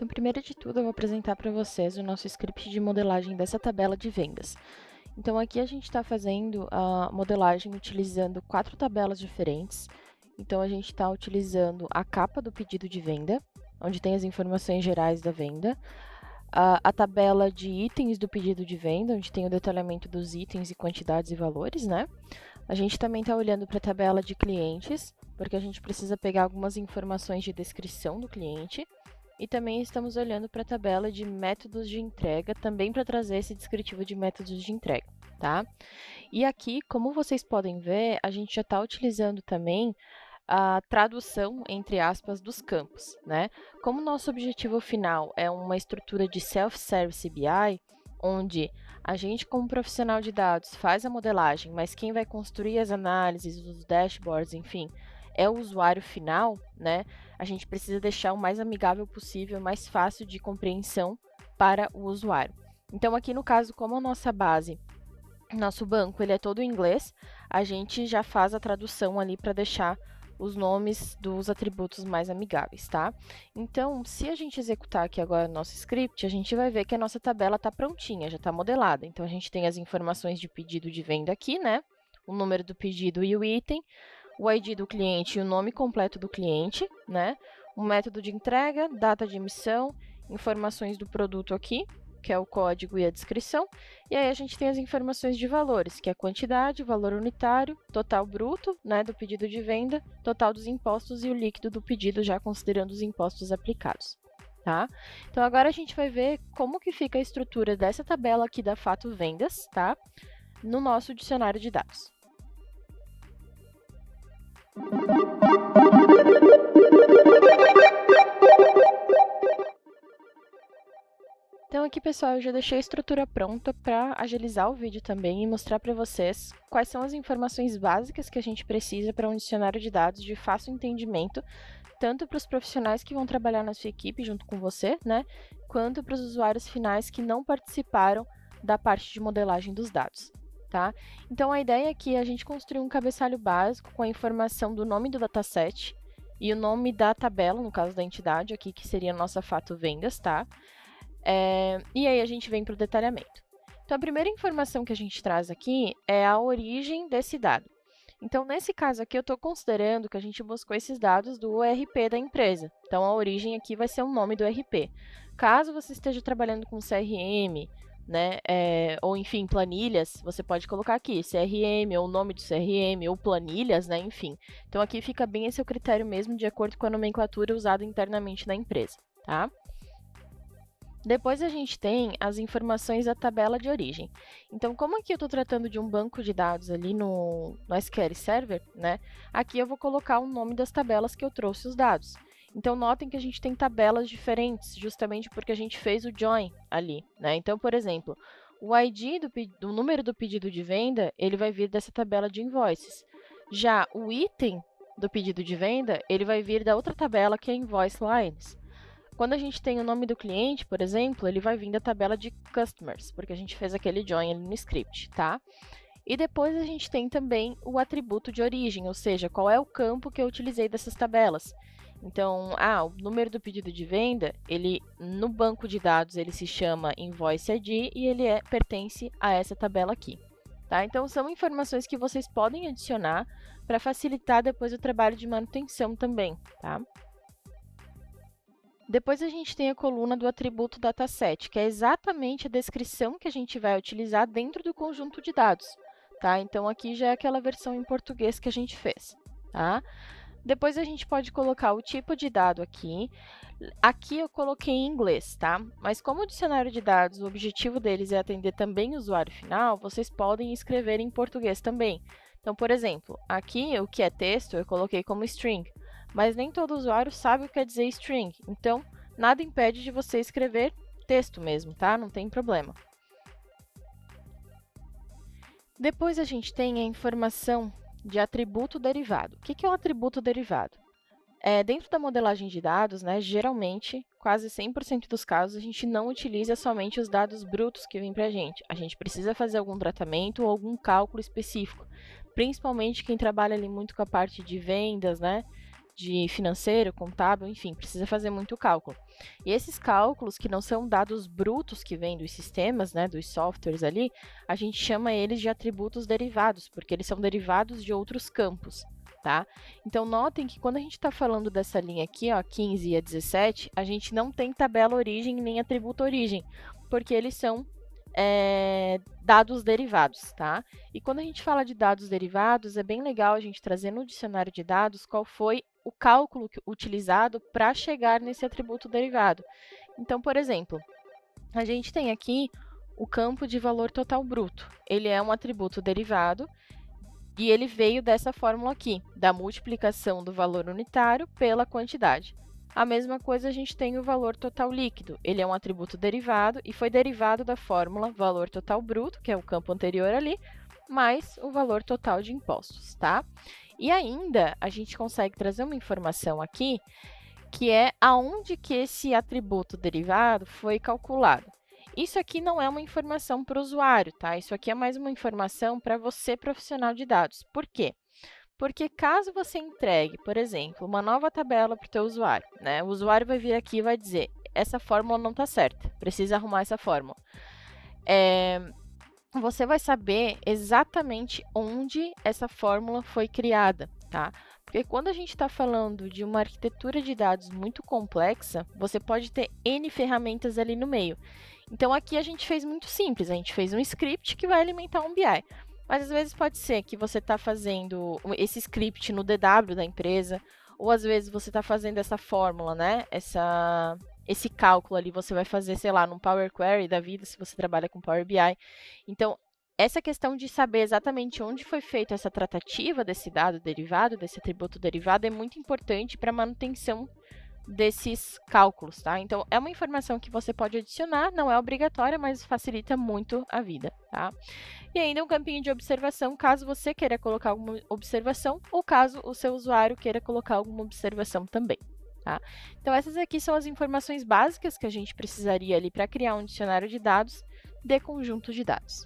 Então, primeiro de tudo, eu vou apresentar para vocês o nosso script de modelagem dessa tabela de vendas. Então, aqui a gente está fazendo a modelagem utilizando 4 tabelas diferentes. Então, a gente está utilizando a capa do pedido de venda, onde tem as informações gerais da venda, a tabela de itens do pedido de venda, onde tem o detalhamento dos itens e quantidades e valores, né? A gente também está olhando para a tabela de clientes, porque a gente precisa pegar algumas informações de descrição do cliente. E também estamos olhando para a tabela de métodos de entrega, também para trazer esse descritivo de métodos de entrega, tá? E aqui, como vocês podem ver, a gente já está utilizando também a tradução, entre aspas, dos campos, né? Como nosso objetivo final é uma estrutura de self-service BI, onde a gente, como profissional de dados, faz a modelagem, mas quem vai construir as análises, os dashboards, enfim, é o usuário final, né? A gente precisa deixar o mais amigável possível, mais fácil de compreensão para o usuário. Então, aqui no caso, como a nossa base, nosso banco, ele é todo em inglês, a gente já faz a tradução ali para deixar os nomes dos atributos mais amigáveis, tá? Então, se a gente executar aqui agora o nosso script, a gente vai ver que a nossa tabela está prontinha, já está modelada. Então, a gente tem as informações de pedido de venda aqui, né? O número do pedido e o item, o ID do cliente e o nome completo do cliente, né? O método de entrega, data de emissão, informações do produto aqui, que é o código e a descrição, e aí a gente tem as informações de valores, que é a quantidade, valor unitário, total bruto, né, do pedido de venda, total dos impostos e o líquido do pedido, já considerando os impostos aplicados, tá? Então, agora a gente vai ver como que fica a estrutura dessa tabela aqui da Fato Vendas, tá? No nosso dicionário de dados. Então aqui, pessoal, eu já deixei a estrutura pronta para agilizar o vídeo também e mostrar para vocês quais são as informações básicas que a gente precisa para um dicionário de dados de fácil entendimento, tanto para os profissionais que vão trabalhar na sua equipe junto com você, né, quanto para os usuários finais que não participaram da parte de modelagem dos dados. Tá? Então, a ideia aqui é a gente construir um cabeçalho básico com a informação do nome do dataset e o nome da tabela, no caso da entidade aqui, que seria a nossa Fato Vendas, tá? E aí a gente vem para o detalhamento. Então, a primeira informação que a gente traz aqui é a origem desse dado. Então, nesse caso aqui, eu estou considerando que a gente buscou esses dados do ERP da empresa. Então, a origem aqui vai ser o nome do ERP. Caso você esteja trabalhando com CRM, né, ou enfim, planilhas, você pode colocar aqui CRM, ou o nome do CRM, ou planilhas, né, enfim. Então, aqui fica bem esse o critério mesmo, de acordo com a nomenclatura usada internamente na empresa, tá? Depois a gente tem as informações da tabela de origem. Então, como aqui eu estou tratando de um banco de dados ali no SQL Server, né? Aqui eu vou colocar o nome das tabelas que eu trouxe os dados. Então, notem que a gente tem tabelas diferentes, justamente porque a gente fez o join ali, né? Então, por exemplo, o ID do número do pedido de venda, ele vai vir dessa tabela de invoices. Já o item do pedido de venda, ele vai vir da outra tabela que é Invoice Lines. Quando a gente tem o nome do cliente, por exemplo, ele vai vir da tabela de Customers, porque a gente fez aquele join ali no script, tá? E depois a gente tem também o atributo de origem, ou seja, qual é o campo que eu utilizei dessas tabelas. Então, o número do pedido de venda, ele no banco de dados ele se chama Invoice ID e ele pertence a essa tabela aqui. Tá? Então, são informações que vocês podem adicionar para facilitar depois o trabalho de manutenção também, tá? Depois a gente tem a coluna do atributo dataset, que é exatamente a descrição que a gente vai utilizar dentro do conjunto de dados, tá? Então, aqui já é aquela versão em português que a gente fez, tá? Depois a gente pode colocar o tipo de dado aqui. Aqui eu coloquei em inglês, tá? Mas como o dicionário de dados, o objetivo deles é atender também o usuário final, vocês podem escrever em português também. Então, por exemplo, aqui o que é texto eu coloquei como string, mas nem todo usuário sabe o que quer dizer string, então nada impede de você escrever texto mesmo, tá? Não tem problema. Depois a gente tem a informação de atributo derivado. O que é um atributo derivado? Dentro da modelagem de dados, né, geralmente, quase 100% dos casos, a gente não utiliza somente os dados brutos que vêm para a gente. A gente precisa fazer algum tratamento ou algum cálculo específico, principalmente quem trabalha ali muito com a parte de vendas, né, de financeiro, contábil, enfim, precisa fazer muito cálculo. E esses cálculos, que não são dados brutos que vêm dos sistemas, né, dos softwares ali, a gente chama eles de atributos derivados, porque eles são derivados de outros campos. Tá? Então, notem que quando a gente está falando dessa linha aqui, ó, 15 e a 17, a gente não tem tabela origem nem atributo origem, porque eles são dados derivados, tá? E quando a gente fala de dados derivados, é bem legal a gente trazer no dicionário de dados qual foi o cálculo utilizado para chegar nesse atributo derivado. Então, por exemplo, a gente tem aqui o campo de valor total bruto. Ele é um atributo derivado e ele veio dessa fórmula aqui, da multiplicação do valor unitário pela quantidade. A mesma coisa a gente tem o valor total líquido. Ele é um atributo derivado e foi derivado da fórmula valor total bruto, que é o campo anterior ali, mais o valor total de impostos, tá? E ainda a gente consegue trazer uma informação aqui, que é aonde que esse atributo derivado foi calculado. Isso aqui não é uma informação para o usuário, tá? Isso aqui é mais uma informação para você, profissional de dados. Por quê? Porque caso você entregue, por exemplo, uma nova tabela para o teu usuário, né? O usuário vai vir aqui e vai dizer, essa fórmula não está certa, precisa arrumar essa fórmula. Você vai saber exatamente onde essa fórmula foi criada, tá? Porque quando a gente está falando de uma arquitetura de dados muito complexa, você pode ter N ferramentas ali no meio. Então, aqui a gente fez muito simples, a gente fez um script que vai alimentar um BI. Mas, às vezes, pode ser que você está fazendo esse script no DW da empresa, ou, às vezes, você está fazendo essa fórmula, né? Esse cálculo ali você vai fazer, sei lá, num Power Query da vida, se você trabalha com Power BI. Então, essa questão de saber exatamente onde foi feita essa tratativa desse dado derivado, desse atributo derivado, é muito importante para a manutenção desses cálculos, tá? Então, é uma informação que você pode adicionar, não é obrigatória, mas facilita muito a vida, tá? E ainda um campinho de observação, caso você queira colocar alguma observação, ou caso o seu usuário queira colocar alguma observação também, tá? Então, essas aqui são as informações básicas que a gente precisaria ali para criar um dicionário de dados de conjunto de dados.